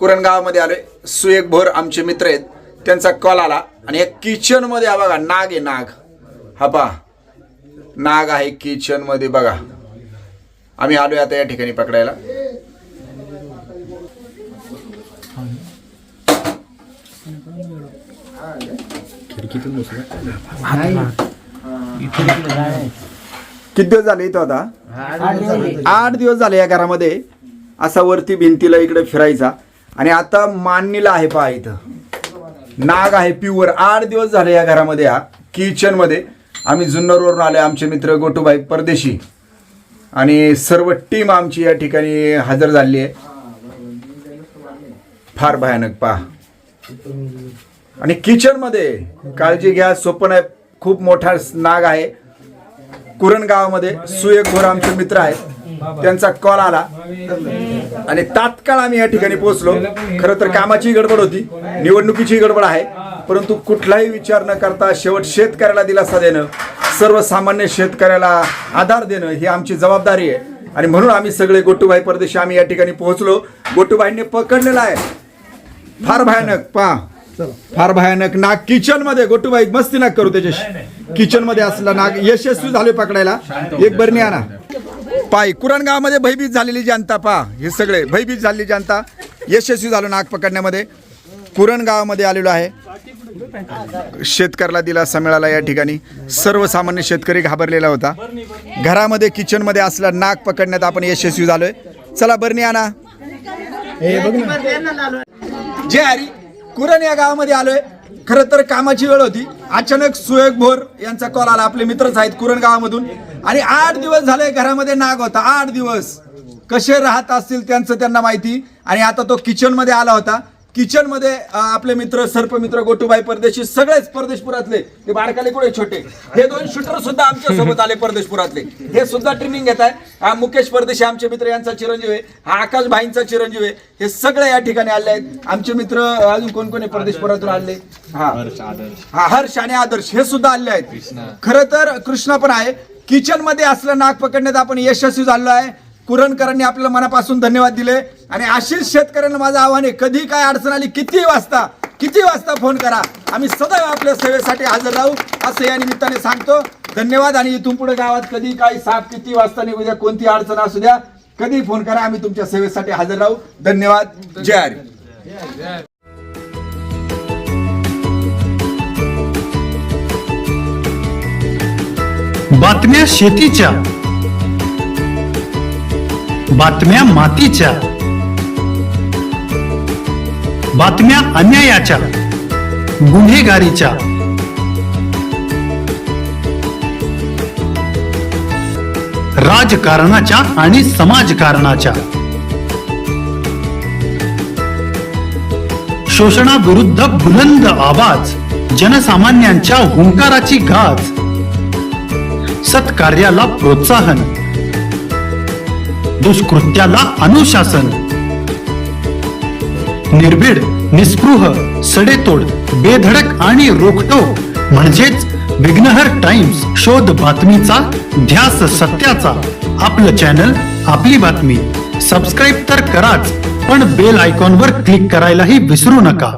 कुरण गावामध्ये आलोय. सुएक भोर आमचे मित्र आहेत, त्यांचा कॉल आला आणि एक किचन मध्ये हा बघा नाग आहे. नाग हा पहा, नाग आहे किचन मध्ये बघा. आम्ही आलोय आता या ठिकाणी पकडायला. किती दिवस झाले इथं होता? 8 दिवस झाले या घरामध्ये. असा वरती भिंतीला इकडे फिरायचा आणि आता मांडणीला आहे पहा. इथं नाग आहे प्युअर. 8 दिवस झाले या घरामध्ये, हा किचन मध्ये. आम्ही जुन्नरवरून आले, आमचे मित्र गोटूभाई परदेशी आणि सर्व टीम आमची या ठिकाणी हजर झाली आहे. फार भयानक पहा. आणि किचन मध्ये काळजी घ्या, सोपं आहे. खूप मोठा नाग आहे. कुरण गावामध्ये सुएक भोर आमचे मित्र आहेत, त्यांचा कॉल आला आणि तात्काळ आम्ही या ठिकाणी पोहोचलो. खरं तर कामाची गडबड होती, निवडणुकीची गडबड आहे, परंतु कुठलाही विचार न करता शेवट शेतकऱ्याला दिलासा देणं, सर्वसामान्य शेतकऱ्याला आधार देणं ही आमची जबाबदारी आहे. आणि म्हणून आम्ही सगळे गोटूभाई परदेशी आम्ही या ठिकाणी पोहोचलो. गोटूभाईंनी पकडलेला आहे. फार भयानक पहा, फार भयानक नाग किचन मध्ये. गोटूभाई मस्ती नाग करू त्याच्याशी. किचन मध्ये असला नाग यशस्वी झाले पकडायला. एक बरणी आणा. पाय कुरण गावामध्ये भयभीत झालेली जनता पहा, हे सगळे भयभीत झालेली जनता. यशस्वी झालो नाग पकडण्यामध्ये. कुरण गावामध्ये आलेलो आहे. शेतकऱ्याला दिलासा मिळाला या ठिकाणी. सर्वसामान्य शेतकरी घाबरलेला होता. घरामध्ये किचन मध्ये असला नाग पकडण्यात आपण यशस्वी झालोय. चला बरणी आणा. जय हरी. कुरण या गावामध्ये आलोय. खरं तर कामाची वेळ होती. अचानक सुएक भोर यांचा कॉल आला. आपले मित्रच आहेत कुरण गावामधून. आणि 8 दिवस झाले घरामध्ये नाग होता. 8 दिवस कसे राहत असतील त्यांचं त्यांना माहिती. आणि आता तो किचन मध्ये आला होता. किचन मध्ये आपले मित्र सर्पमित्र गोटूभाई परदेशी, सगळेच परदेशपुरातले. ते बारकाले कुठे छोटे, हे 2 शूटर सुद्धा आमच्या सोबत आले परदेशपुरातले. हे सुद्धा ट्रेनिंग घेत आहे. हा मुकेश परदेशी आमचे मित्र, यांचा चिरंजीव आहे. हा आकाश भाईंचा चिरंजीव आहे. हे सगळे या ठिकाणी आले आहेत. आमचे मित्र अजून कोण कोण परदेशपुरातून आले? हा हर्ष आणि आदर्श हे सुद्धा आले आहेत. खरं तर कृष्णा पण आहे. किचन मध्ये असलं नाग पकडण्यात आपण यशस्वी झालो आहे. कुरणकरांनी आपल्याला मनापासून धन्यवाद दिले. आणि अशीच शेतकऱ्यांना माझं आव्हान आहे, कधी काय अडचण आली किती वाजता फोन करा. आम्ही सदैव आपल्या सेवेसाठी हजर राहू असं या निमित्ताने सांगतो. धन्यवाद. आणि इथून पुढे गावात कधी काही साप किती वाजता निघू द्या, कोणती अडचण असू द्या, कधी फोन करा. आम्ही तुमच्या सेवेसाठी हजर राहू. धन्यवाद. जय हरी. बातम्या शेतीच्या, बातम्या मातीच्या, बातम्या अन्यायाच्या, गुन्हेगारीच्या, राजकारणाच्या आणि समाजकारणाच्या, शोषणाविरुद्ध बुलंद आवाज, जनसामान्यांच्या हुंकाराची गाज, सत्कार्याला प्रोत्साहन, दुष्कृत्याला अनुशासन, निर्भीड, निस्पृह, सडेतोड, बेधडक आणि रोखटोक म्हणजेच विघ्नहर टाइम्स. शोध बातमीचा, ध्यास सत्याचा. आपलं चॅनल, आपली बातमी. सबस्क्राईब तर कराच, पण बेल आयकॉनवर क्लिक करायलाही विसरू नका.